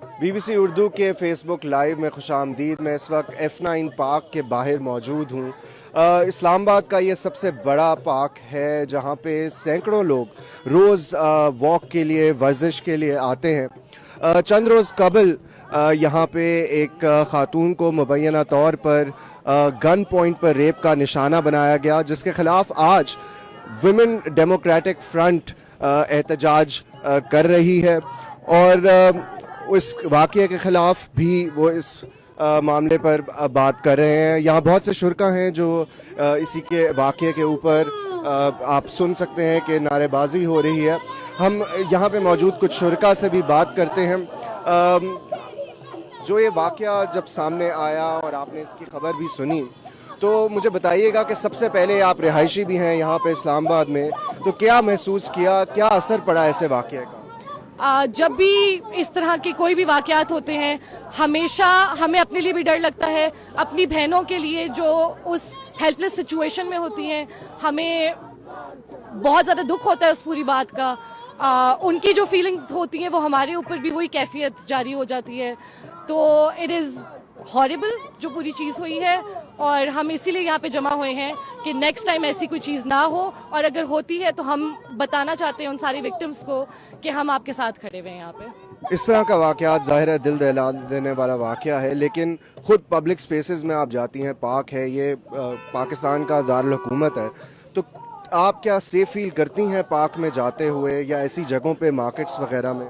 BBC Urdu کے face بک live میں خوش آمدید. میں اس وقت F9 پارک کے باہر موجود ہوں. اسلام آباد کا یہ سب سے بڑا پارک ہے جہاں پہ سینکڑوں لوگ روز واک کے لیے ورزش کے لیے آتے ہیں. چند روز قبل یہاں پہ ایک خاتون کو مبینہ طور پر گن پوائنٹ پر ریپ کا نشانہ بنایا گیا، جس کے خلاف آج ویمن ڈیموکریٹک فرنٹ احتجاج کر رہی ہے اور اس واقعے کے خلاف بھی وہ اس معاملے پر بات کر رہے ہیں. یہاں بہت سے شرکا ہیں جو اسی کے واقعے کے اوپر آپ سن سکتے ہیں کہ نعرے بازی ہو رہی ہے. ہم یہاں پہ موجود کچھ شرکا سے بھی بات کرتے ہیں. جو یہ واقعہ جب سامنے آیا اور آپ نے اس کی خبر بھی سنی تو مجھے بتائیے گا کہ سب سے پہلے آپ رہائشی بھی ہیں یہاں پہ اسلام آباد میں، تو کیا محسوس کیا، کیا اثر پڑا ایسے واقعے کا؟ جب بھی اس طرح کے کوئی بھی واقعات ہوتے ہیں ہمیشہ ہمیں اپنے لیے بھی ڈر لگتا ہے، اپنی بہنوں کے لیے جو اس ہیلپ لیس سچویشن میں ہوتی ہیں ہمیں بہت زیادہ دکھ ہوتا ہے اس پوری بات کا. ان کی جو فیلنگز ہوتی ہیں وہ ہمارے اوپر بھی وہی کیفیت جاری ہو جاتی ہے. تو اٹ از ہاربل جو پوری چیز ہوئی ہے، اور ہم اسی لیے یہاں پہ جمع ہوئے ہیں کہ نیکسٹ ٹائم ایسی کوئی چیز نہ ہو، اور اگر ہوتی ہے تو ہم بتانا چاہتے ہیں ان ساری وکٹمز کو کہ ہم آپ کے ساتھ کھڑے ہوئے ہیں یہاں پہ. اس طرح کا واقعات ظاہر ہے دل دہلا دینے والا واقعہ ہے، لیکن خود پبلک سپیسز میں آپ جاتی ہیں، پارک ہے یہ، پاکستان کا دارالحکومت ہے، تو آپ کیا سیف فیل کرتی ہیں پارک میں جاتے ہوئے یا ایسی جگہوں پہ مارکیٹس وغیرہ میں؟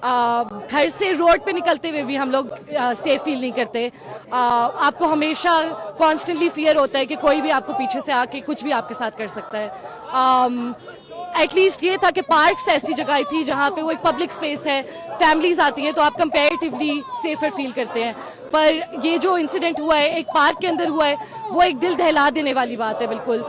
گھر سے روڈ پہ نکلتے ہوئے بھی ہم لوگ سیف فیل نہیں کرتے. آپ کو ہمیشہ کانسٹنٹلی فیئر ہوتا ہے کہ کوئی بھی آپ کو پیچھے سے آ کے کچھ بھی آپ کے ساتھ کر سکتا ہے. ایٹ لیسٹ یہ تھا کہ پارکس ایسی جگہ تھی جہاں پہ وہ ایک پبلک اسپیس ہے، فیملیز آتی ہیں تو آپ کمپیریٹیولی سیفر فیل کرتے ہیں. پر یہ جو انسیڈنٹ ہوا ہے ایک پارک کے اندر ہوا ہے وہ ایک دل دہلا دینے والی بات ہے بالکل.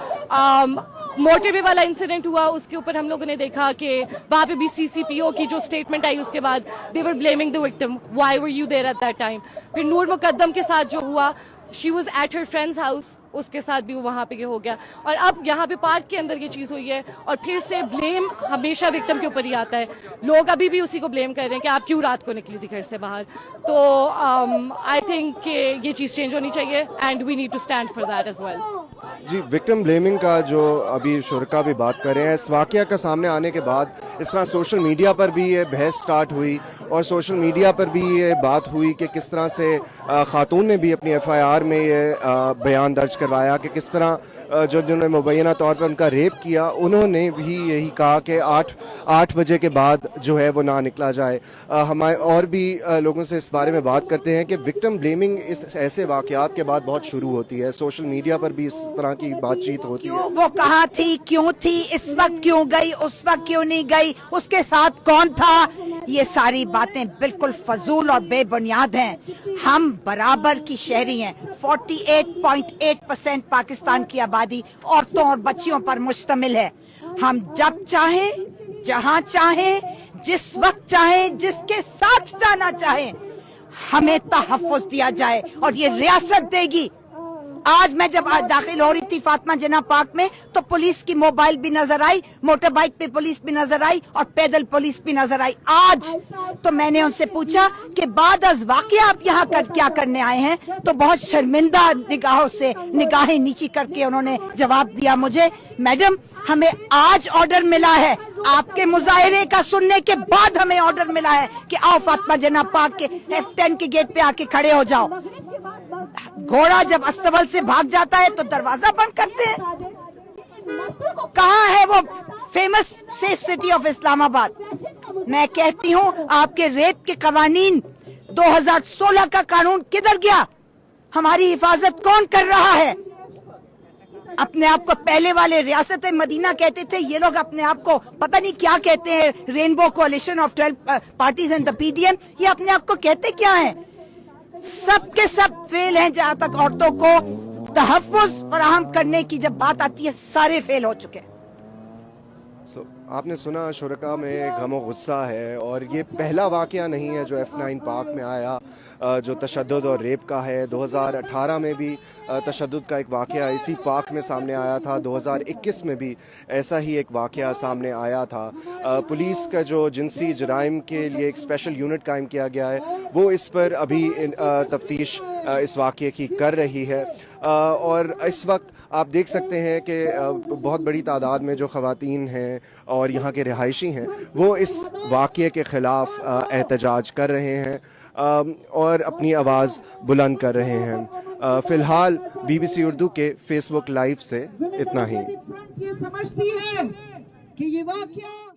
موٹر وے والا انسیڈنٹ ہوا، اس کے اوپر ہم لوگوں نے دیکھا کہ وہاں پہ بھی CCPO کی جو اسٹیٹمنٹ آئی اس کے بعد they were blaming the victim, why were you there at that time. پھر نور مقدم کے ساتھ جو ہوا، she was at her friend's house، اس کے ساتھ بھی وہاں پہ یہ ہو گیا، اور اب یہاں پہ پارک کے اندر یہ چیز ہوئی ہے اور پھر سے بلیم ہمیشہ وکٹم کے اوپر ہی آتا ہے. لوگ ابھی بھی اسی کو بلیم کر رہے ہیں کہ آپ کیوں رات کو نکلی تھی گھر سے باہر. تو آئی تھنک کہ یہ چیز چینج ہونی چاہیے and we need to stand for that as well. جی، وکٹم بلیمنگ کا جو ابھی شرکا بھی بات کر رہے ہیں، اس واقعہ کا سامنے آنے کے بعد اس طرح سوشل میڈیا پر بھی یہ بحث سٹارٹ ہوئی اور سوشل میڈیا پر بھی یہ بات ہوئی کہ کس طرح سے خاتون نے بھی اپنی FIR میں یہ بیان درج کروایا کہ کس طرح جنہوں نے مبینہ طور پر ان کا ریپ کیا انہوں نے بھی یہی کہا کہ 8 بجے کے بعد جو ہے وہ نہ نکلا جائے. ہمارے اور بھی لوگوں سے اس بارے میں بات کرتے ہیں کہ وکٹم بلیمنگ اس ایسے واقعات کے بعد بہت شروع ہوتی ہے، سوشل میڈیا پر بھی اس طرح کی بات چیت ہوتی ہے. وہ کہاں تھی، کیوں تھی، اس وقت کیوں گئی، اس وقت کیوں نہیں گئی، اس کے ساتھ کون تھا، یہ ساری باتیں بالکل فضول اور بے بنیاد ہیں. ہم برابر کی شہری ہیں. 48.8% پاکستان کی آبادی عورتوں اور بچیوں پر مشتمل ہے. ہم جب چاہیں، جہاں چاہیں، جس وقت چاہیں، جس کے ساتھ جانا چاہیں، ہمیں تحفظ دیا جائے اور یہ ریاست دے گی. آج میں جب داخل ہو رہی تھی فاطمہ جناح پارک میں تو پولیس کی موبائل بھی نظر آئی، موٹر بائک پہ پولیس بھی نظر آئی اور پیدل پولیس بھی نظر آئی. آج تو میں نے ان سے پوچھا کہ بعد از واقعہ آپ یہاں کیا کرنے آئے ہیں، تو بہت شرمندہ نگاہوں سے نگاہیں نیچی کر کے انہوں نے جواب دیا مجھے، میڈم ہمیں آج آرڈر ملا ہے، آپ کے مظاہرے کا سننے کے بعد ہمیں آرڈر ملا ہے کہ آؤ فاطمہ جناح پارک کے F10 کے گیٹ پہ آ کے کھڑے ہو جاؤ. گھوڑا جب استبل سے بھاگ جاتا ہے تو دروازہ بند کرتے ہیں. کہاں ہے وہ فیمس سیف سٹی آف اسلام آباد؟ میں کہتی ہوں آپ کے ریپ کے قوانین 2016 کا قانون کدھر گیا؟ ہماری حفاظت کون کر رہا ہے؟ اپنے آپ کو پہلے والے ریاست مدینہ کہتے تھے، یہ لوگ اپنے آپ کو پتہ نہیں کیا کہتے ہیں، Rainbow coalition of 12 parties and the PDM. یہ اپنے آپ کو کہتے کیا ہیں؟ سب کے سب فیل ہیں. جہاں تک عورتوں کو تحفظ فراہم کرنے کی جب بات آتی ہے سارے فیل ہو چکے. آپ نے سنا شرکا میں غم و غصہ ہے، اور یہ پہلا واقعہ نہیں ہے جو F9 پارک میں آیا جو تشدد اور ریپ کا ہے۔ 2018 میں بھی تشدد کا ایک واقعہ اسی پارک میں سامنے آیا تھا، 2021 میں بھی ایسا ہی ایک واقعہ سامنے آیا تھا۔ پولیس کا جو جنسی جرائم کے لیے ایک اسپیشل یونٹ قائم کیا گیا ہے، وہ اس پر ابھی تفتیش اس واقعے کی کر رہی ہے، اور اس وقت آپ دیکھ سکتے ہیں کہ بہت بڑی تعداد میں جو خواتین ہیں اور یہاں کے رہائشی ہیں وہ اس واقعے کے خلاف احتجاج کر رہے ہیں اور اپنی آواز بلند کر رہے ہیں۔ فی الحال BBC اردو کے فیس بک لائیو سے اتنا ہی۔ یہ سمجھتی ہے کہ یہ واقعہ